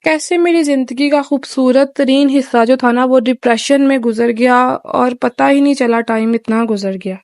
کیسے میری زندگی کا خوبصورت ترین حصہ جو تھا نا وہ ڈپریشن میں گزر گیا اور پتہ ہی نہیں چلا ٹائم اتنا گزر گیا۔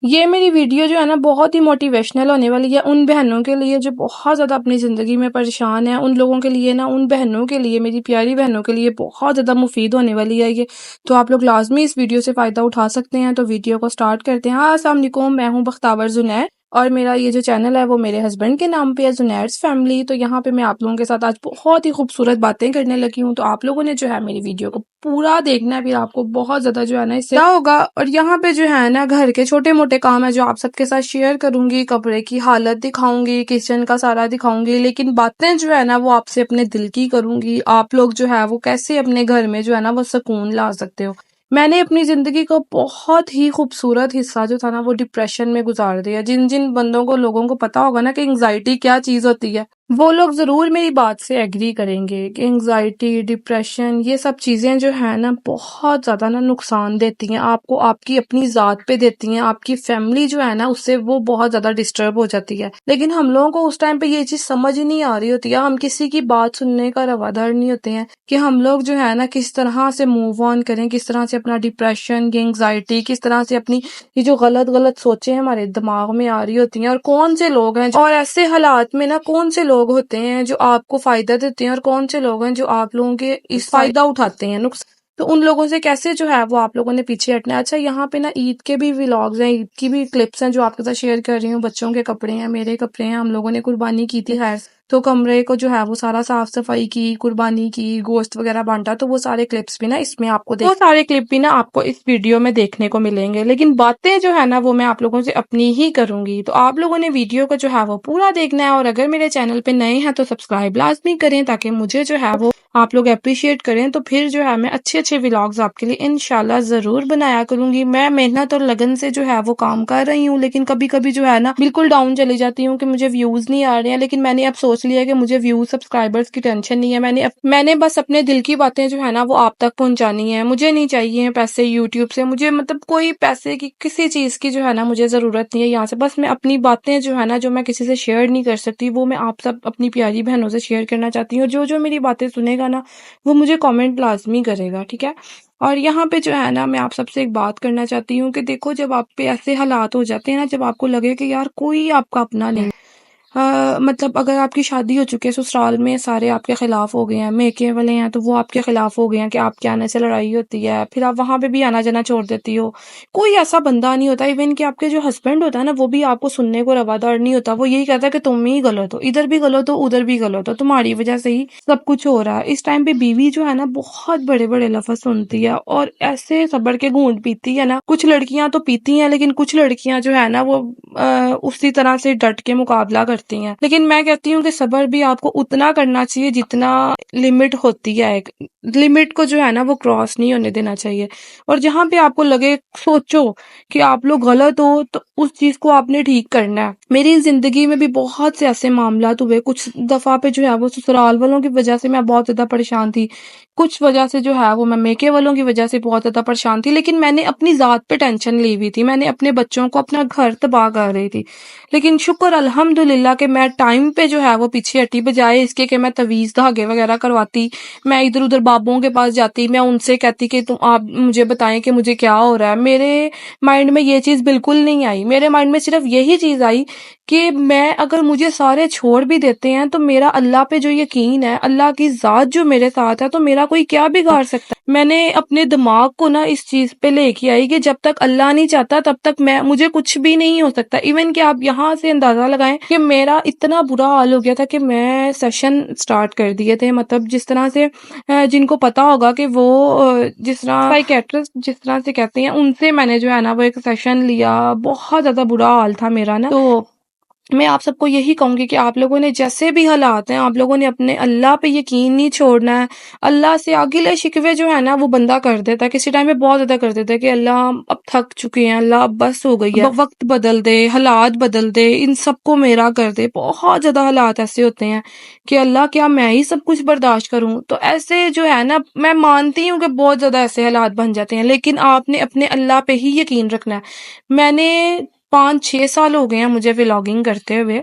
یہ میری ویڈیو جو ہے نا بہت ہی موٹیویشنل ہونے والی ہے ان بہنوں کے لیے جو بہت زیادہ اپنی زندگی میں پریشان ہیں، ان لوگوں کے لیے نا، ان بہنوں کے لیے، میری پیاری بہنوں کے لیے بہت زیادہ مفید ہونے والی ہے یہ۔ تو آپ لوگ لازمی اس ویڈیو سے فائدہ اٹھا سکتے ہیں، تو ویڈیو کو سٹارٹ کرتے ہیں۔ السلام علیکم، میں ہوں بختاور زنید اور میرا یہ جو چینل ہے وہ میرے ہسبینڈ کے نام پہ ہے، زنیڈز فیملی۔ تو یہاں پہ میں آپ لوگوں کے ساتھ آج بہت ہی خوبصورت باتیں کرنے لگی ہوں، تو آپ لوگوں نے جو ہے میری ویڈیو کو پورا دیکھنا ہے، پھر آپ کو بہت زیادہ جو ہے نا اس سے ہوگا۔ اور یہاں پہ جو ہے نا گھر کے چھوٹے موٹے کام ہے جو آپ سب کے ساتھ شیئر کروں گی، کپڑے کی حالت دکھاؤں گی، کچن کا سارا دکھاؤں گی، لیکن باتیں جو ہے نا وہ آپ سے اپنے دل کی کروں گی۔ آپ لوگ جو ہے وہ کیسے اپنے گھر میں جو ہے نا وہ سکون لا سکتے ہو۔ میں نے اپنی زندگی کو بہت ہی خوبصورت حصہ جو تھا نا وہ ڈپریشن میں گزار دیا۔ جن جن بندوں کو، لوگوں کو پتا ہوگا نا کہ انگزائٹی کیا چیز ہوتی ہے، وہ لوگ ضرور میری بات سے ایگری کریں گے کہ انگزائٹی، ڈپریشن، یہ سب چیزیں جو ہے نا بہت زیادہ نا نقصان دیتی ہیں آپ کو، آپ کی اپنی ذات پہ دیتی ہیں، آپ کی فیملی جو ہے نا اس سے وہ بہت زیادہ ڈسٹرب ہو جاتی ہے۔ لیکن ہم لوگوں کو اس ٹائم پہ یہ چیز سمجھ نہیں آ رہی ہوتی ہے، ہم کسی کی بات سننے کا روادار نہیں ہوتے ہیں کہ ہم لوگ جو ہے نا کس طرح سے موو آن کریں، کس طرح سے اپنا ڈپریشن، یہ انگزائٹی، کس طرح سے اپنی یہ جو غلط غلط سوچیں ہمارے دماغ میں آ رہی ہوتی ہیں، اور کون سے لوگ ہیں اور ایسے حالات میں نا کون سے لوگ ہوتے ہیں جو آپ کو فائدہ دیتے ہیں، اور کون سے لوگ ہیں جو آپ لوگوں کے اس فائدہ اٹھاتے ہیں، تو ان لوگوں سے کیسے جو ہے وہ آپ لوگوں نے پیچھے ہٹنا ہے۔ اچھا، یہاں پہ نا عید کے بھی ولاگز ہیں، عید کی بھی کلپس ہیں جو آپ کے ساتھ شیئر کر رہی ہوں، بچوں کے کپڑے ہیں، میرے کپڑے ہیں، ہم لوگوں نے قربانی کی تھی، خیر تو کمرے کو جو ہے وہ سارا صاف صفائی کی، قربانی کی، گوشت وغیرہ بانٹا، تو وہ سارے کلپس بھی نا اس میں آپ کو وہ سارے کلپ بھی نا آپ کو اس ویڈیو میں دیکھنے کو ملیں گے، لیکن باتیں جو ہے نا وہ میں آپ لوگوں سے اپنی ہی کروں گی۔ تو آپ لوگوں نے ویڈیو کو جو ہے وہ پورا دیکھنا ہے، اور اگر میرے چینل پہ نئے ہیں تو سبسکرائب لازمی کریں تاکہ مجھے جو ہے وہ آپ لوگ اپریشیٹ کریں، تو پھر جو ہے میں اچھے اچھے ولاگز آپ کے لیے انشاءاللہ ضرور بنایا کروں گی۔ میں محنت اور لگن سے جو ہے وہ کام کر رہی ہوں، لیکن کبھی کبھی جو ہے نا بالکل ڈاؤن چلی جاتی ہوں کہ مجھے ویوز نہیں آ رہے ہیں، لیکن میں نے اب سوچ لیا کہ مجھے ویوز سبسکرائبرز کی ٹینشن نہیں ہے، میں نے بس اپنے دل کی باتیں جو ہے نا وہ آپ تک پہنچانی ہے۔ مجھے نہیں چاہیے پیسے یوٹیوب سے، مجھے مطلب کوئی پیسے کی کسی چیز کی جو ہے نا مجھے ضرورت نہیں ہے یہاں سے، بس میں اپنی باتیں جو ہے نا جو میں کسی سے شیئر نہیں کر سکتی وہ میں آپ سب اپنی پیاری بہنوں سے شیئر کرنا چاہتی ہوں۔ جو میری باتیں سنے گا نا وہ مجھے کامنٹ لازمی کرے گا، ٹھیک ہے؟ اور یہاں پہ جو ہے نا میں آپ سب سے ایک بات کرنا چاہتی ہوں کہ دیکھو، جب آپ پہ ایسے حالات ہو جاتے ہیں نا، جب آپ کو لگے کہ یار کوئی آپ کا اپنا نہیں، مطلب اگر آپ کی شادی ہو چکی ہے، سسرال میں سارے آپ کے خلاف ہو گئے ہیں، میکے والے ہیں تو وہ آپ کے خلاف ہو گئے ہیں کہ آپ کے آنے سے لڑائی ہوتی ہے، پھر آپ وہاں پہ بھی آنا جانا چھوڑ دیتی ہو، کوئی ایسا بندہ نہیں ہوتا، ایون کہ آپ کے جو ہسبینڈ ہوتا ہے نا وہ بھی آپ کو سننے کو روادار نہیں ہوتا، وہ یہی کہتا ہے کہ تم ہی غلط ہو، ادھر بھی غلط ہو ادھر بھی غلط ہو، تمہاری وجہ سے ہی سب کچھ ہو رہا ہے۔ اس ٹائم پہ بیوی جو ہے نا بہت بڑے بڑے لفظ سنتی ہے اور ایسے صبر کے گھونٹ پیتی ہے نا، کچھ لڑکیاں تو پیتی ہیں لیکن کچھ لڑکیاں جو ہے نا وہ اسی طرح سے ڈٹ کے مقابلہ کرتی ہیں، لیکن میں کہتی ہوں کہ صبر بھی آپ کو اتنا کرنا چاہیے جتنا لمٹ ہوتی ہے، ایک لمٹ کو جو ہے نا وہ کراس نہیں ہونے دینا چاہیے، اور جہاں پہ آپ کو لگے، سوچو کہ آپ لوگ غلط ہو تو اس چیز کو آپ نے ٹھیک کرنا ہے۔ میری زندگی میں بھی بہت سے ایسے معاملات ہوئے، کچھ دفعہ پہ جو ہے وہ سسرال والوں کی وجہ سے میں بہت زیادہ پریشان تھی، کچھ وجہ سے جو ہے وہ میں میکے والوں کی وجہ سے بہت زیادہ پریشان تھی، لیکن میں نے اپنی ذات پہ ٹینشن لی ہوئی تھی، میں نے اپنے بچوں کو، اپنا گھر تباہ کر رہی تھی، لیکن شکر الحمدللہ کہ میں ٹائم پہ جو ہے وہ پیچھے ہٹی، بجائے اس کے کہ میں تویز دھاگے وغیرہ کرواتی، میں ادھر ادھر بابوں کے پاس جاتی، میں ان سے کہتی کہ تم آپ مجھے بتائیں کہ مجھے کیا ہو رہا ہے۔ میرے مائنڈ میں یہ چیز بالکل نہیں آئی، میرے مائنڈ میں صرف یہی چیز آئی کہ میں اگر مجھے سارے چھوڑ بھی دیتے ہیں تو میرا اللہ پہ جو یقین ہے، اللہ کی ذات جو میرے ساتھ ہے، تو میرا کوئی کیا بگاڑ سکتا ہے۔ میں نے اپنے دماغ کو نا اس چیز پہ لے کے آئی کہ جب تک اللہ نہیں چاہتا تب تک مجھے کچھ بھی نہیں ہو سکتا۔ ایون کہ آپ یہاں سے اندازہ لگائیں کہ میرا اتنا برا حال ہو گیا تھا کہ میں سیشن سٹارٹ کر دیے تھے، مطلب جس طرح سے جن کو پتا ہوگا کہ وہ جس طرح سائیکیٹرسٹ جس طرح سے کہتے ہیں، ان سے میں نے جو ہے نا وہ ایک سیشن لیا، بہت زیادہ برا حال تھا میرا نا۔ تو میں آپ سب کو یہی کہوں گی کہ آپ لوگوں نے جیسے بھی حالات ہیں، آپ لوگوں نے اپنے اللہ پہ یقین نہیں چھوڑنا ہے۔ اللہ سے گلے شکوے جو ہے نا وہ بندہ کر دیتا ہے، کسی ٹائم میں بہت زیادہ کر دیتا ہے کہ اللہ اب تھک چکے ہیں، اللہ اب بس ہو گئی ہے، وقت بدل دے، حالات بدل دے، ان سب کو میرا کر دے۔ بہت زیادہ حالات ایسے ہوتے ہیں کہ اللہ کیا میں ہی سب کچھ برداشت کروں؟ تو ایسے جو ہے نا، میں مانتی ہوں کہ بہت زیادہ ایسے حالات بن جاتے ہیں، لیکن آپ نے اپنے اللہ پہ ہی یقین رکھنا ہے۔ میں نے 5-6 سال ہو گئے ہیں مجھے ولاگنگ کرتے ہوئے،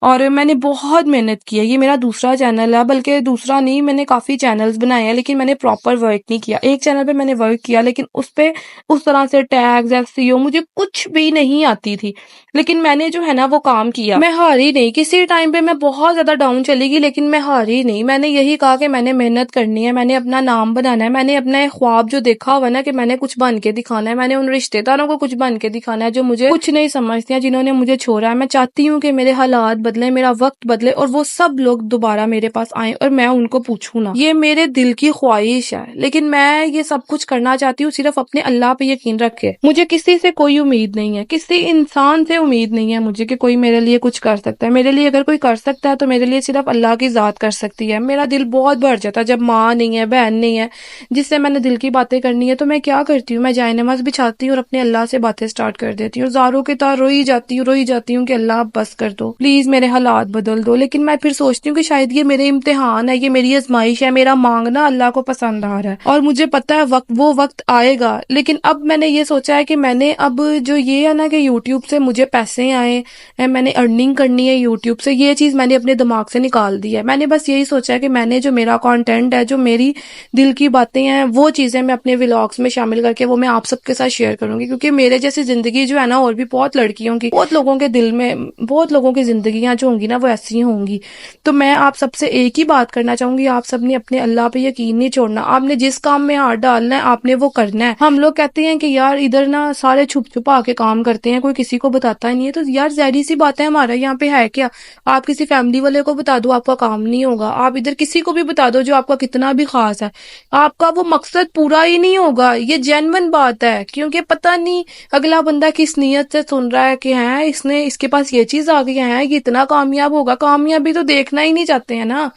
اور میں نے بہت محنت کی ہے. یہ میرا دوسرا چینل ہے، بلکہ دوسرا نہیں، میں نے کافی چینلز بنائے ہیں لیکن میں نے پراپر ورک نہیں کیا. ایک چینل پہ میں نے ورک کیا لیکن اس پہ اس طرح سے ٹیگز SEO مجھے کچھ بھی نہیں آتی تھی، لیکن میں نے جو ہے نا وہ کام کیا. میں ہاری نہیں. کسی ٹائم پہ میں بہت زیادہ ڈاؤن چلی گئی لیکن میں ہاری نہیں. میں نے یہی کہا کہ میں نے محنت کرنی ہے، میں نے اپنا نام بنانا ہے. میں نے اپنا ایک خواب جو دیکھا ہوا نا کہ میں نے کچھ بن کے دکھانا ہے، میں نے ان رشتے داروں کو کچھ بن کے دکھانا ہے جو مجھے کچھ نہیں سمجھتے ہیں، جنہوں نے مجھے چھوڑا ہے. میں چاہتی ہوں کہ میرے حالات بدلیں، میرا وقت بدلے اور وہ سب لوگ دوبارہ میرے پاس آئیں اور میں ان کو پوچھوں نا. یہ میرے دل کی خواہش ہے، لیکن میں یہ سب کچھ کرنا چاہتی ہوں صرف اپنے اللہ پہ یقین رکھ کے. مجھے کسی سے کوئی امید نہیں ہے، کسی انسان سے امید نہیں ہے مجھے کہ کوئی میرے لیے کچھ کر سکتا ہے. میرے لیے اگر کوئی کر سکتا ہے تو میرے لیے صرف اللہ کی ذات کر سکتی ہے. میرا دل بہت بھر جاتا ہے جب ماں نہیں ہے، بہن نہیں ہے جس سے میں نے دل کی باتیں کرنی ہے. تو میں کیا کرتی ہوں، میں جائے نماز بچھاتی ہوں اور اپنے اللہ سے باتیں سٹارٹ کر دیتی ہوں. زاروں کے تار روئی جاتی ہوں کہ اللہ بس کر دو، پلیز میرے حالات بدل دو. لیکن میں پھر سوچتی ہوں کہ شاید یہ میرے امتحان ہے، یہ میری آزمائش ہے، میرا مانگنا اللہ کو پسند آ رہا ہے اور مجھے پتا ہے وہ وقت آئے گا. لیکن اب میں نے یہ سوچا ہے کہ میں نے اب جو یہ ہے نا کہ یوٹیوب سے مجھے پیسے آئے، میں نے ارننگ کرنی ہے یوٹیوب سے، یہ چیز میں نے اپنے دماغ سے نکال دی ہے. میں نے بس یہی سوچا ہے کہ میں نے جو میرا کانٹینٹ ہے، جو میری دل کی باتیں ہیں، وہ چیزیں میں اپنے ولاگس میں شامل کر کے وہ میں آپ سب کے ساتھ شیئر کروں گی. کیونکہ میرے جیسی زندگی جو ہے نا، اور بھی بہت لڑکیوں کی، بہت لوگوں کے دل میں، بہت لوگوں کی زندگیاں جو ہوں گی نا وہ ایسی ہوں گی. تو میں آپ سب سے ایک ہی بات کرنا چاہوں گی، آپ سب نے اپنے اللہ پہ یقین نہیں چھوڑنا. آپ نے جس کام میں ہاتھ ڈالنا ہے آپ نے وہ کرنا ہے. ہم لوگ کہتے ہیں کہ یار ادھر نا سارے چھپ چھپا کے کام کرتے ہیں، کوئی کسی کو بتاتا ہی نہیں ہے. تو یار ظاہری سی بات ہے، ہمارا یہاں پہ ہے کیا؟ آپ کسی فیملی والے کو بتا دو آپ کا کام نہیں ہوگا. آپ ادھر کسی کو بھی بتا دو جو آپ کا کتنا بھی خاص ہے، آپ کا وہ مقصد پورا ہی نہیں ہوگا. یہ جینون بات ہے، کیونکہ پتہ نہیں اگلا بندہ کس نیت سے سن رہا ہے کہ ہیں اس کے پاس یہ چیز آ گئی ہے، یہ اتنا کامیاب ہوگا. کامیابی تو دیکھنا ہی نہیں چاہتے ہیں نا.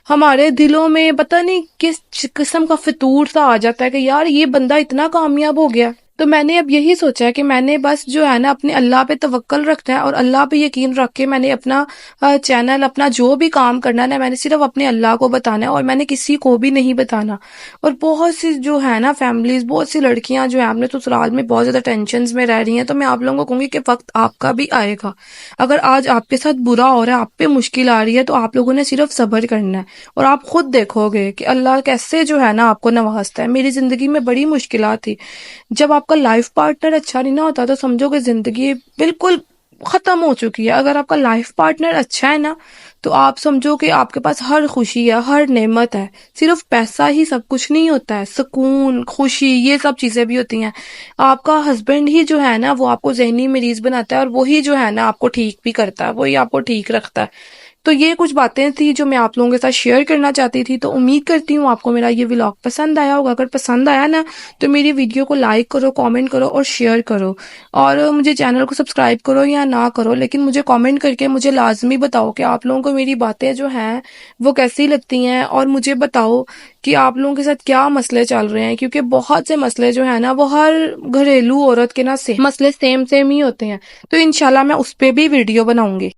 ہمارے دلوں میں پتہ نہیں کس قسم کا فطور سا آ جاتا ہے کہ یار یہ بندہ اتنا کامیاب ہو گیا. تو میں نے اب یہی سوچا ہے کہ میں نے بس جو ہے نا اپنے اللہ پہ توکل رکھنا ہے اور اللہ پہ یقین رکھ کے میں نے اپنا چینل، اپنا جو بھی کام کرنا ہے میں نے صرف اپنے اللہ کو بتانا ہے اور میں نے کسی کو بھی نہیں بتانا. اور بہت سی جو ہے نا فیملیز، بہت سی لڑکیاں جو ہیں اپنے سسرال میں بہت زیادہ ٹینشنز میں رہ رہی ہیں. تو میں آپ لوگوں کو کہوں گی کہ وقت آپ کا بھی آئے گا. اگر آج آپ کے ساتھ برا ہو رہا ہے، آپ پہ مشکل آ رہی ہے، تو آپ لوگوں نے صرف صبر کرنا ہے اور آپ خود دیکھو گے کہ اللہ کیسے جو ہے نا آپ کو نوازتا ہے. میری زندگی میں بڑی مشکلات تھی. جب آپ کا لائف پارٹنر اچھا نہیں نہ ہوتا تو سمجھو کہ زندگی بالکل ختم ہو چکی ہے. اگر آپ کا لائف پارٹنر اچھا ہے نا تو آپ سمجھو کہ آپ کے پاس ہر خوشی ہے، ہر نعمت ہے. صرف پیسہ ہی سب کچھ نہیں ہوتا ہے، سکون، خوشی، یہ سب چیزیں بھی ہوتی ہیں. آپ کا ہسبینڈ ہی جو ہے نا وہ آپ کو ذہنی مریض بناتا ہے اور وہی جو ہے نا آپ کو ٹھیک بھی کرتا ہے، وہی آپ کو ٹھیک رکھتا ہے. تو یہ کچھ باتیں تھی جو میں آپ لوگوں کے ساتھ شیئر کرنا چاہتی تھی. تو امید کرتی ہوں آپ کو میرا یہ ولاگ پسند آیا ہوگا. اگر پسند آیا نا تو میری ویڈیو کو لائک کرو، کامنٹ کرو اور شیئر کرو. اور مجھے چینل کو سبسکرائب کرو یا نہ کرو، لیکن مجھے کامنٹ کر کے مجھے لازمی بتاؤ کہ آپ لوگوں کو میری باتیں جو ہیں وہ کیسی لگتی ہیں. اور مجھے بتاؤ کہ آپ لوگوں کے ساتھ کیا مسئلے چل رہے ہیں، کیونکہ بہت سے مسئلے جو ہیں نا وہ ہر گھریلو عورت کے نا مسئلے سیم ہی ہوتے ہیں. تو انشاءاللہ میں اس پہ بھی ویڈیو بناؤں گی.